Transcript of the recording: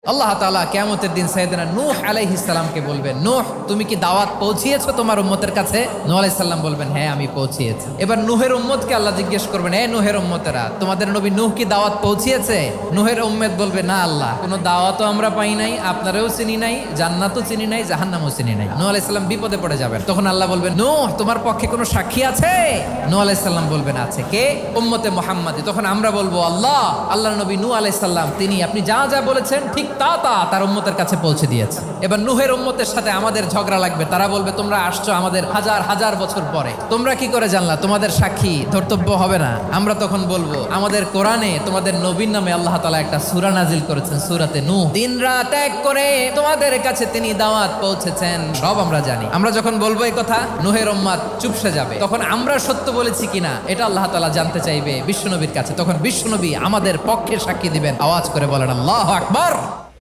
আল্লাহ তাআলা কিয়ামতের দিন সাইয়েদনা নূহ আলাইহিস সালামকে বলবেন, নূহ তুমি কি দাওয়াত পৌঁছিয়েছো তোমার উম্মতের কাছে? নূহ আলাইহিস সালাম বলবেন, হ্যাঁ আমি পৌঁছিয়েছি। এবার নূহের উম্মতকে আল্লাহ জিজ্ঞেস করবেন, এ নূহের উম্মতেরা তোমাদের নবী নূহ কি দাওয়াত পৌঁছিয়েছে? নূহের উম্মত বলবে, না আল্লাহ, কোনো দাওয়াতও আমরা পাই নাই, আপনারাও চিনি নাই, জান্নাতও চিনি নাই, জাহান্নামও চিনি নাই। নূহ আলাইহিস সালাম বিপদে পড়ে যাবেন। তখন আল্লাহ বলবেন, নূহ তোমার পক্ষে কোনো সাক্ষী আছে? নূহ আলাইহিস সালাম বলবেন, আছে। কে? উম্মতে মুহাম্মাদি। তখন আমরা বলবো, আল্লাহ, আল্লাহর নবী নূহ আলাইহিস সালাম তিনি আপনি যা যা বলেছেন ঠিক তা তার উম্মতের কাছে পৌঁছে দিয়েছে। এবার নূহের উম্মতের সাথে আমাদের ঝগড়া লাগবে। তারা বলবে, তোমরা আসছো আমাদের হাজার হাজার বছর পরে, তোমরা কি করে জানলা? তোমাদের সাক্ষী ধর্তব্য হবে না? আমরা তখন বলবো, আমাদের কোরআনে তোমাদের নবীর নামে আল্লাহ তাআলা একটা সূরা নাজিল করেছেন, সূরাতে নূহ। দিন রাত এক করে তোমাদের কাছে তিনি দাওয়াত পৌঁছেছেন, সব আমরা জানি। আমরা যখন বলবো এই কথা, নূহের উম্মত চুপসে যাবে। তখন আমরা সত্য বলেছি কিনা এটা আল্লাহ তাআলা জানতে চাইবে বিশ্বনবীর কাছে। তখন বিশ্বনবী আমাদের পক্ষে সাক্ষী দিবেন। আওয়াজ করে বলেন আল্লাহু আকবার।